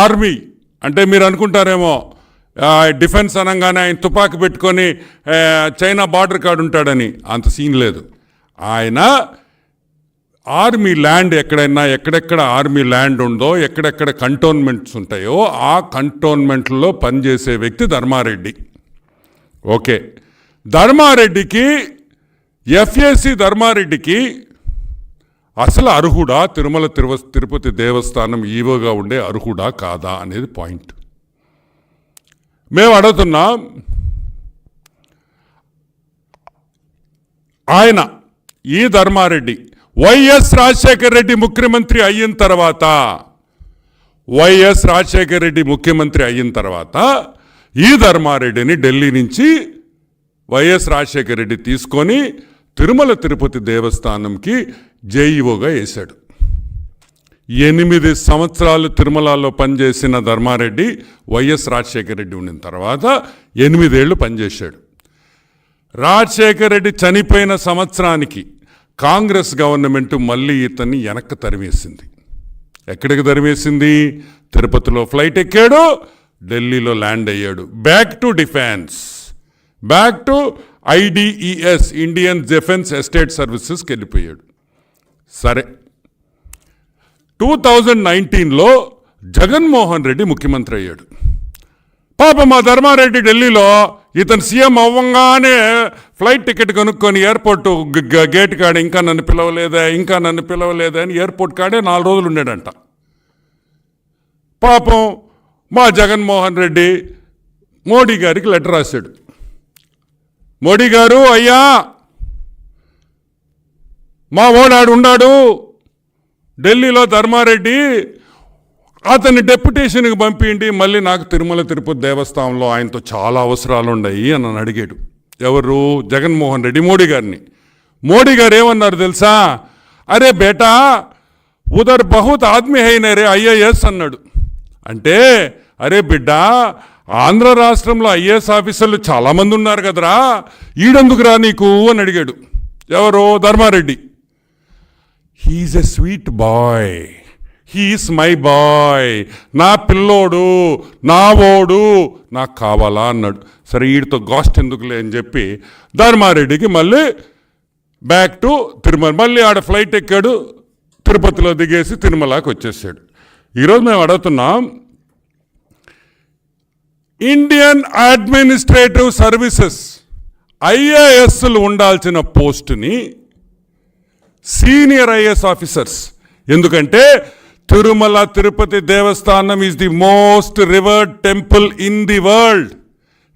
Army అంటే మీరు అనుకుంటారేమో డిఫెన్స్ అనగానే ఆయన తుపాకీ పెట్టుకొని చైనా బార్డర్ కాడు ఉంటాడని. అంత సీన్ లేదు. ఆయన ఆర్మీ ల్యాండ్ ఎక్కడెక్కడ ఆర్మీ ల్యాండ్ ఉందో, ఎక్కడెక్కడ కంటోన్మెంట్స్ ఉంటాయో ఆ కంటోన్మెంట్లో పనిచేసే వ్యక్తి ధర్మారెడ్డి. ఓకే, ధర్మారెడ్డికి ఎఫ్ఏసి ధర్మారెడ్డికి అసలు అర్హుడా తిరుమల తిరుపతి దేవస్థానం ఈవోగా ఉండే అర్హుడా కాదా అనేది పాయింట్. మేము అడుగుతున్నాం, ఆయన ఈ ధర్మారెడ్డి వైఎస్ రాజశేఖర రెడ్డి ముఖ్యమంత్రి అయిన తర్వాత ఈ ధర్మారెడ్డిని ఢిల్లీ నుంచి వైఎస్ రాజశేఖర రెడ్డి తీసుకొని తిరుమల తిరుపతి దేవస్థానంకి జేఈఓగా వేశాడు. 8 సంవత్సరాలు తిరుమలలో పనిచేసిన ధర్మారెడ్డి వైఎస్ రాజశేఖర రెడ్డి ఉండిన తర్వాత 8 ఏళ్ళు పనిచేశాడు. రాజశేఖర రెడ్డి చనిపోయిన సంవత్సరానికి కాంగ్రెస్ గవర్నమెంట్ మళ్ళీ ఇతన్ని వెనక్కి తరిమేసింది. ఎక్కడికి తరిమేసింది? తిరుపతిలో ఫ్లైట్ ఎక్కాడు, ఢిల్లీలో ల్యాండ్ అయ్యాడు. Back to defence, back to IDES Indian defence estate సర్వీసెస్కి వెళ్ళిపోయాడు. సరే, 2019లో జగన్మోహన్ రెడ్డి ముఖ్యమంత్రి అయ్యాడు. పాప మా ధర్మారెడ్డి ఢిల్లీలో ఇతను సీఎం అవ్వంగానే ఫ్లైట్ టికెట్ కొనుక్కొని ఎయిర్పోర్ట్ గేట్ కాడే ఇంకా నన్ను పిలవలేదా అని ఎయిర్పోర్ట్ కాడే 4 రోజులు ఉన్నాడంట. పాపం మా జగన్మోహన్ రెడ్డి మోడీ గారికి లెటర్ రాశాడు. మోడీ గారు, అయ్యా మా ఓడాడు ఉన్నాడు ఢిల్లీలో ధర్మారెడ్డి, అతన్ని డెప్యుటేషన్కి పంపిండి, మళ్ళీ నాకు తిరుమల తిరుపతి దేవస్థానంలో ఆయనతో చాలా అవసరాలు ఉన్నాయి అని నన్ను అడిగాడు. ఎవరు? జగన్మోహన్ రెడ్డి మోడీ గారిని. మోడీ గారు ఏమన్నారు తెలుసా? అరే బేటా ఉదర్ బహుత్ ఆద్మీ హైనే రే IAS అన్నాడు. అంటే అరే బిడ్డ, ఆంధ్ర రాష్ట్రంలో IAS ఆఫీసర్లు చాలామంది ఉన్నారు కదరా, ఈడెందుకురా నీకు అని అడిగాడు. ఎవరు? Dharma Reddy. He's a sweet boy, he's my boy, నా పిల్లోడు, నా ఓడు, నాకు కావాలా అన్నాడు. సరే వీడితో గాస్ట్ ఎందుకులే అని చెప్పి ధర్మారెడ్డికి మళ్ళీ బ్యాక్ టు తిరుమల, మళ్ళీ ఆడ ఫ్లైట్ ఎక్కాడు, తిరుపతిలో దిగేసి తిరుమలకి వచ్చేసాడు. ఈరోజు మేము అడుగుతున్నాం, ఇండియన్ అడ్మినిస్ట్రేటివ్ సర్వీసెస్ IASలు ఉండాల్సిన పోస్టుని సీనియర్ IAS ఆఫీసర్స్, ఎందుకంటే Tirumala Tirupati Devasthanam is the most revered temple in the world,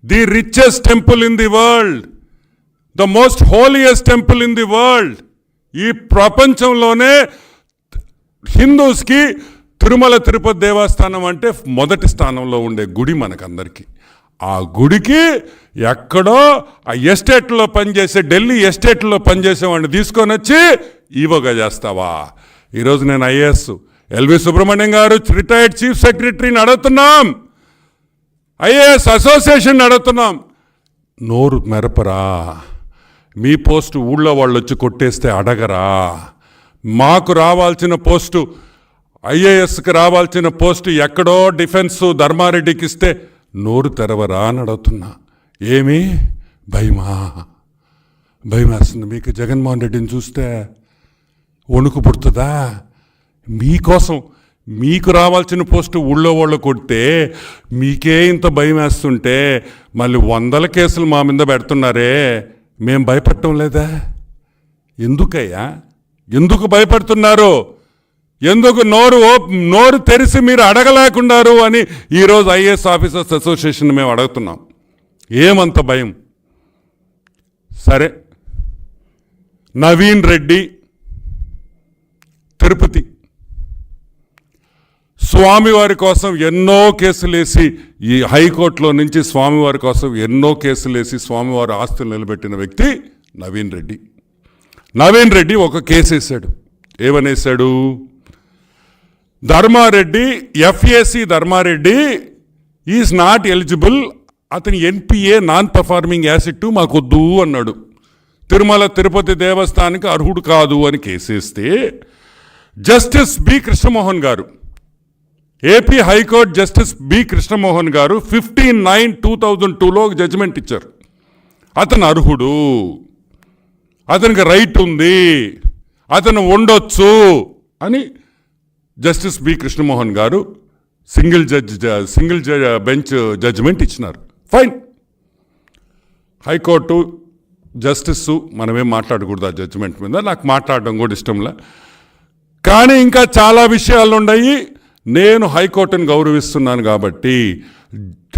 the richest temple in the world, the most holiest temple in the world. ఈ ప్రపంచంలోనే హిందూస్కి తిరుమల తిరుపతి దేవస్థానం అంటే మొదటి స్థానంలో ఉండే గుడి మనకందరికీ. ఆ గుడికి ఎక్కడో ఆ ఎస్టేట్లో పనిచేసే, ఢిల్లీ ఎస్టేట్లో పనిచేసేవాడిని తీసుకొని వచ్చి ఈవోగా చేస్తావా? ఈరోజు నేను IAS LV సుబ్రహ్మణ్యం గారు రిటైర్డ్ చీఫ్ సెక్రటరీని అడుగుతున్నాం, IAS అసోసియేషన్ అడుగుతున్నాం, నోరు మెరపరా? మీ పోస్టు ఊళ్ళో వాళ్ళు వచ్చి కొట్టేస్తే అడగరా? మాకు రావాల్సిన పోస్టు, IASకి రావాల్సిన పోస్టు ఎక్కడో డిఫెన్స్ ధర్మారెడ్డికి ఇస్తే నోరు తెరవరా అని అడుగుతున్నా. ఏమి భయమేస్తుంది మీకు? జగన్మోహన్ రెడ్డిని చూస్తే వణుకు పుడుతుందా? మీకోసం మీకు రావాల్సిన పోస్టు ఊళ్ళో వాళ్ళు కొడితే మీకే ఇంత భయం వేస్తుంటే మళ్ళీ 100 కేసులు మా మీద పెడుతున్నారే, మేం భయపడటం లేదా? ఎందుకయ్యా, ఎందుకు భయపడుతున్నారు? ఎందుకు నోరు తెరిచి మీరు అడగలేకున్నారు అని ఈరోజు IAS ఆఫీసర్స్ అసోసియేషన్ మేము అడుగుతున్నాం. ఏమంత భయం? సరే, నవీన్ రెడ్డి తిరుపతి స్వామివారి కోసం ఎన్నో కేసులేసి, ఈ హైకోర్టులో నుంచి స్వామివారి కోసం ఎన్నో కేసులేసి స్వామివారి ఆస్తులు నిలబెట్టిన వ్యక్తి నవీన్ రెడ్డి. నవీన్ రెడ్డి ఒక కేసు వేశాడు. ఏమనేశాడు? Dharma Reddy, FAC Dharma Reddy is not eligible, అతని NPA నాన్ పర్ఫార్మింగ్ యాసిడ్ మాకు వద్దు అన్నాడు. తిరుమల తిరుపతి దేవస్థానానికి అర్హుడు కాదు అని కేసేస్తే జస్టిస్ B. కృష్ణమోహన్ గారు AP high court justice B Krishnamohan గారు 15/9/2002లో ఒక జడ్జిమెంట్ ఇచ్చారు. అతను అర్హుడు, అతనికి రైట్ ఉంది, అతను ఉండొచ్చు అని జస్టిస్ బి కృష్ణమోహన్ గారు సింగిల్ బెంచ్ జడ్జిమెంట్ ఇచ్చినారు. ఫైన్. హైకోర్టు జస్టిస్ మనమేం మాట్లాడకూడదు ఆ జడ్జిమెంట్ మీద, నాకు మాట్లాడడం కూడా ఇష్టంలే. కానీ ఇంకా చాలా విషయాలు ఉన్నాయి. నేను హైకోర్టుని గౌరవిస్తున్నాను కాబట్టి,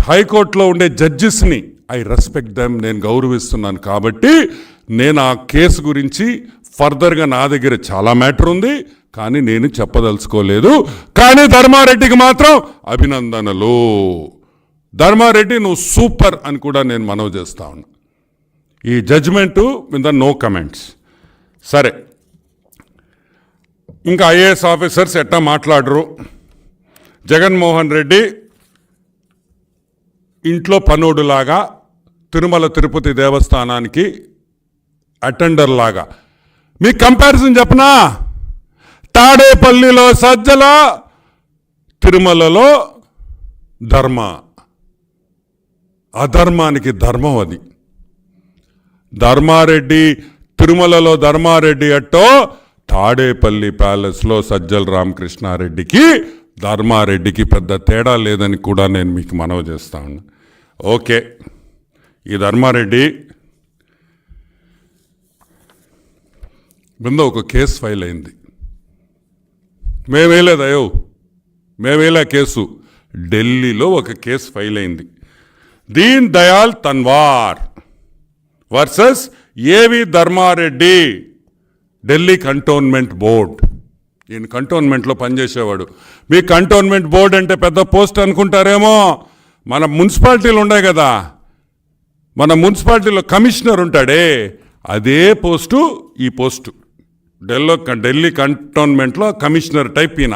హైకోర్టులో ఉండే జడ్జెస్ని ఐ రెస్పెక్ట్ దెమ్, నేను గౌరవిస్తున్నాను కాబట్టి నేను ఆ కేసు గురించి ఫర్దర్గా నా దగ్గర చాలా మ్యాటర్ ఉంది, కానీ నేను చెప్పదలుచుకోలేదు. కానీ ధర్మారెడ్డికి మాత్రం అభినందనలు. ధర్మారెడ్డి నువ్వు సూపర్ అని కూడా నేను మనవి చేస్తా ఉన్నా. ఈ జడ్జిమెంటు మీద నో కమెంట్స్. సరే, ఇంకా ఐఏఎస్ ఆఫీసర్స్ ఎట్టా మాట్లాడరు. జగన్మోహన్ రెడ్డి ఇంట్లో పనోడులాగా తిరుమల తిరుపతి దేవస్థానానికి అటెండర్ లాగా. మీకు కంపారిజన్ చెప్పనా? తాడేపల్లిలో సజ్జల, తిరుమలలో ధర్మ. అధర్మానికి ధర్మం అది. ధర్మారెడ్డి తిరుమలలో ధర్మారెడ్డి అట్టో, తాడేపల్లి ప్యాలెస్లో సజ్జల రామకృష్ణారెడ్డికి ధర్మారెడ్డికి పెద్ద తేడా లేదని కూడా నేను మీకు మనవి చేస్తా ఉన్నా. ఓకే, ఈ ధర్మారెడ్డి మీద ఒక కేసు ఫైల్ అయింది. మేమేలేదయో, మేమేలా కేసు. ఢిల్లీలో ఒక కేసు ఫైల్ అయింది. దీన్ దయాల్ తన్వార్ వర్సెస్ ఏవి ధర్మారెడ్డి, ఢిల్లీ కంటోన్మెంట్ బోర్డ్. ఈయన కంటోన్మెంట్లో పనిచేసేవాడు. మీ కంటోన్మెంట్ బోర్డు అంటే పెద్ద పోస్ట్ అనుకుంటారేమో. మన మున్సిపాలిటీలు ఉన్నాయి కదా, మన మున్సిపాలిటీలో కమిషనర్ ఉంటాడే, అదే పోస్టు ఈ పోస్టు. ఢిల్లీ కంటోన్మెంట్లో కమిషనర్ టైప్ ఈయన.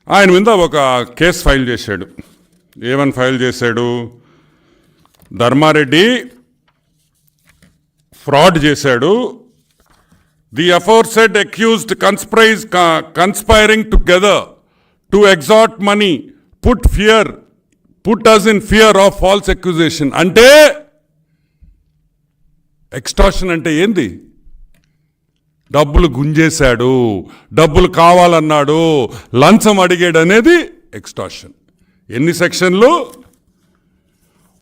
ఆయన మీద ఒక కేసు ఫైల్ చేశాడు. ఏమని ఫైల్ చేశాడు? ధర్మారెడ్డి ఫ్రాడ్ చేశాడు. The aforesaid accused conspiring together to extort money, put us in fear of false accusation. అంటే ఎక్స్టార్షన్ అంటే ఏంది? డబ్బులు గుంజేశాడు, డబ్బులు కావాలన్నాడు, లంచం అడిగాడు అనేది ఎక్స్టార్షన్. ఎన్ని సెక్షన్లు?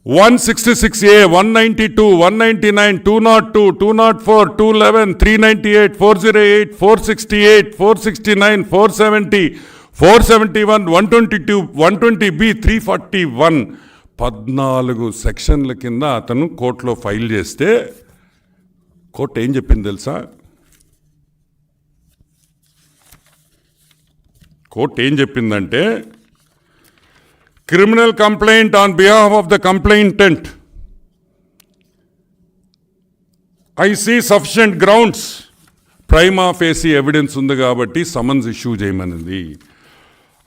166A, 192, 199, 202, 204, 211, 398, 408, 468, 469, 470, 471, 122, 120B, 341. 14 సెక్షన్ల కింద అతను కోర్టులో ఫైల్ చేస్తే కోర్టు ఏం చెప్పింది తెలుసా? కోర్టు ఏం చెప్పిందంటే, criminal complaint on behalf of the complainant. I see sufficient grounds. Prima facie evidence ఉంది కాబట్టి summons issue చేయమనింది.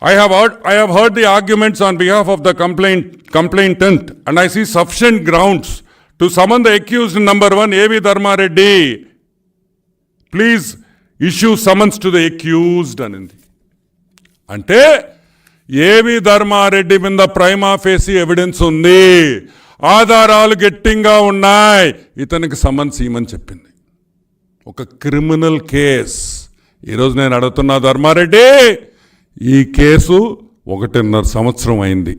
I have heard the arguments on behalf of the complainant and I see sufficient grounds to summon the accused number 1 A.V. Dharmareddy. Please issue summons to the accused అనింది. అంటే ఏవి ధర్మారెడ్డి మీద prima facie evidence ఉంది, ఆధారాలు గట్టిగా ఉన్నాయి, ఇతనికి summons ఇవ్వమని చెప్పింది. ఒక క్రిమినల్ కేస్. ఈరోజు నేను అడుగుతున్నా, ధర్మారెడ్డి ఈ కేసు 1.5 సంవత్సరం అయింది,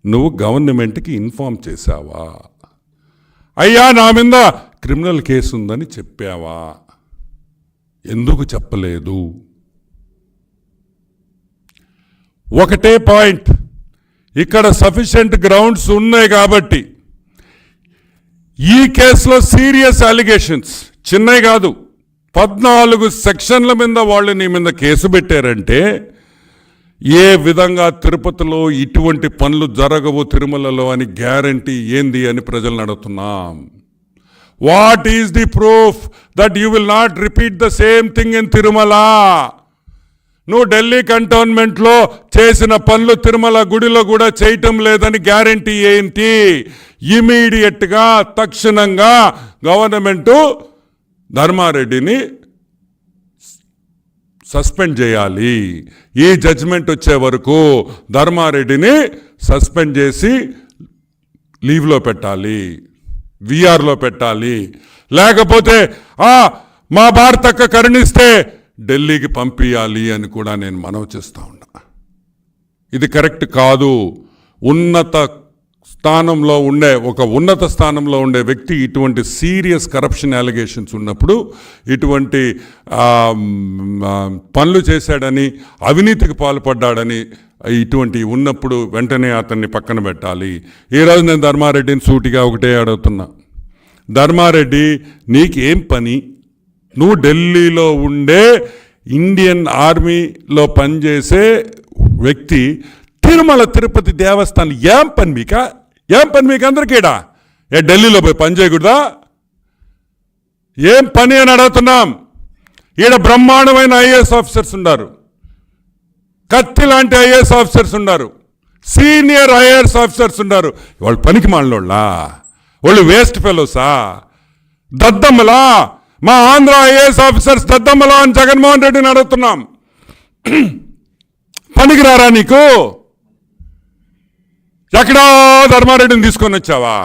నువ్వు గవర్నమెంట్కి ఇన్ఫార్మ్ చేశావా? అయ్యా నా మీద క్రిమినల్ కేసు ఉందని చెప్పావా? ఎందుకు చెప్పలేదు? ఒకటే పాయింట్, ఇక్కడ సఫిషియెంట్ గ్రౌండ్స్ ఉన్నాయి కాబట్టి ఈ కేసులో సీరియస్ అలిగేషన్స్, చిన్నవి కాదు, 14 సెక్షన్ల మీద వాళ్ళు నీ మీద కేసు పెట్టారంటే ఏ విధంగా తిరుపతిలో ఇటువంటి పనులు జరగవు తిరుమలలో అని గ్యారంటీ ఏంది అని ప్రజలను అడుగుతున్నాం. What is the proof that you will not repeat the same thing in Tirumala? నువ్వు ఢిల్లీ కంటోన్మెంట్లో చేసిన పనులు తిరుమల గుడిలో కూడా చేయటం లేదని గ్యారంటీ ఏంటి? ఇమీడియట్గా తక్షణంగా గవర్నమెంటు ధర్మారెడ్డిని సస్పెండ్ చేయాలి. ఈ జడ్జిమెంట్ వచ్చే వరకు ధర్మారెడ్డిని సస్పెండ్ చేసి లీవ్లో పెట్టాలి, విఆర్లో పెట్టాలి. లేకపోతే మా భారతక్క కరుణిస్తే ఢిల్లీకి పంపించాలి అని కూడా నేను మనవి చేస్తూ ఉన్నా. ఇది కరెక్ట్ కాదు. ఉన్నత స్థానంలో ఉండే వ్యక్తి ఇటువంటి సీరియస్ కరప్షన్ అలిగేషన్స్ ఉన్నప్పుడు, ఇటువంటి పనులు చేశాడని, అవినీతికి పాల్పడ్డాడని ఇటువంటి ఉన్నప్పుడు వెంటనే అతన్ని పక్కన పెట్టాలి. ఈరోజు నేను ధర్మారెడ్డిని సూటిగా ఒకటే అడుగుతున్నా, ధర్మారెడ్డి నీకేం పని? నువ్వు ఢిల్లీలో ఉండే ఇండియన్ ఆర్మీలో పనిచేసే వ్యక్తి, తిరుమల తిరుపతి దేవస్థానం ఏం పని మీకు అందరికీడా? ఢిల్లీలో పోయి పని చేయకూడదా? ఏం పని అని అడుగుతున్నాం. ఈడ బ్రహ్మాండమైన ఐఏఎస్ ఆఫీసర్స్ ఉన్నారు, కత్తి లాంటి ఐఏఎస్ ఆఫీసర్స్ ఉన్నారు, సీనియర్ ఐఏఎస్ ఆఫీసర్స్ ఉన్నారు. వాళ్ళు పనికి మాలినోళ్ళా? వాళ్ళు వేస్ట్ ఫెలోసా? దద్దమ్మలా? మా ఆంధ్ర ఐఏఎస్ ఆఫీసర్స్ దద్దమ్మలా అని జగన్మోహన్ రెడ్డిని అడుగుతున్నాం. పనికి రారా నీకు? ఎక్కడా ధర్మారెడ్డిని తీసుకొని వచ్చావా?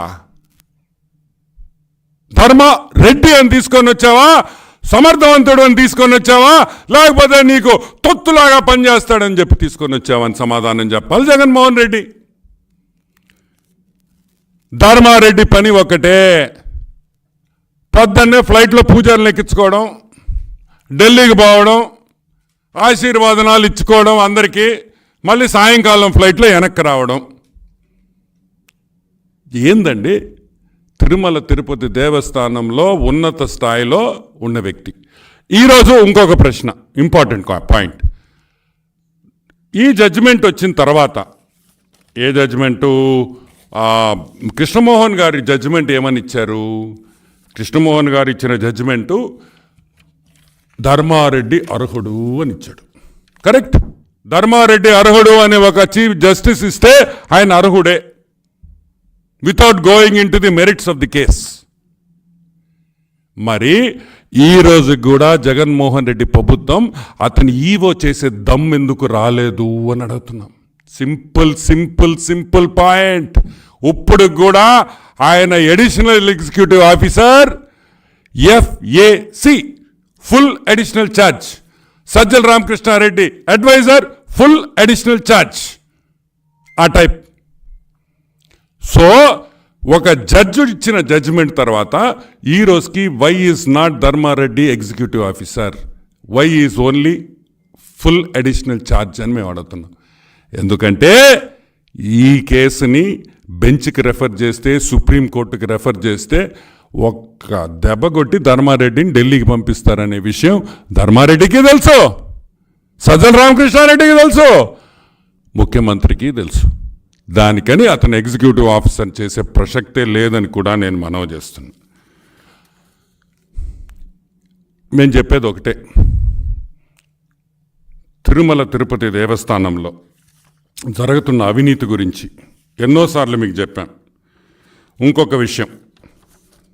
ధర్మారెడ్డి అని తీసుకొని వచ్చావా? సమర్థవంతుడు అని తీసుకొని వచ్చావా? లేకపోతే నీకు తొత్తులాగా పనిచేస్తాడని చెప్పి తీసుకొని వచ్చావని సమాధానం చెప్పాలి జగన్మోహన్ రెడ్డి. ధర్మారెడ్డి పని ఒకటే, పొద్దున్నే ఫ్లైట్లో పూజారులు ఎక్కించుకోవడం, ఢిల్లీకి పోవడం, ఆశీర్వాదనాలు ఇచ్చుకోవడం అందరికీ, మళ్ళీ సాయంకాలం ఫ్లైట్లో వెనక్కి రావడం. ఏందండి? తిరుమల తిరుపతి దేవస్థానంలో ఉన్నత స్థాయిలో ఉన్న వ్యక్తి. ఈరోజు ఇంకొక ప్రశ్న, ఇంపార్టెంట్ పాయింట్. ఈ జడ్జిమెంట్ వచ్చిన తర్వాత, ఏ జడ్జిమెంటు? కృష్ణమోహన్ గారి జడ్జిమెంట్ ఏమని ఇచ్చారు? కృష్ణమోహన్ గారు ఇచ్చిన జడ్జిమెంటు ధర్మారెడ్డి అర్హుడు అని ఇచ్చాడు. కరెక్ట్. ధర్మారెడ్డి అర్హుడు అని ఒక చీఫ్ జస్టిస్ ఇస్తే ఆయన అర్హుడే, without going in to the merits of the case. మరి ఈ రోజు కూడా జగన్మోహన్ రెడ్డి ప్రభుత్వం అతని ఈవో చేసే దమ్ ఎందుకు రాలేదు అని అడుగుతున్నాం. Simple point. ఇప్పుడు కూడా ఆయన additional executive officer, FAC full additional charge, Sajjala Ramakrishna Reddy adviser full additional charge, ఆ టైప్. సో ఒక జడ్జి ఇచ్చిన జడ్జిమెంట్ తర్వాత ఈ రోజుకి why is not Dharma Reddy executive officer, why is only full additional charge అని మేము అడుగుతున్నాం. ఎందుకంటే ఈ కేసుని బెంచ్కి రెఫర్ చేస్తే, సుప్రీంకోర్టుకి రెఫర్ చేస్తే ఒక్క దెబ్బ కొట్టి ధర్మారెడ్డిని ఢిల్లీకి పంపిస్తారనే విషయం ధర్మారెడ్డికి తెలుసు, సజ్జల రామకృష్ణారెడ్డికి తెలుసు, ముఖ్యమంత్రికి తెలుసు. దానికని అతను ఎగ్జిక్యూటివ్ ఆఫీసర్ చేసే ప్రసక్తే లేదని కూడా నేను మనవి చేస్తున్నాను. మేము చెప్పేది ఒకటే, తిరుమల తిరుపతి దేవస్థానంలో జరుగుతున్న అవినీతి గురించి ఎన్నోసార్లు మీకు చెప్పాను. ఇంకొక విషయం,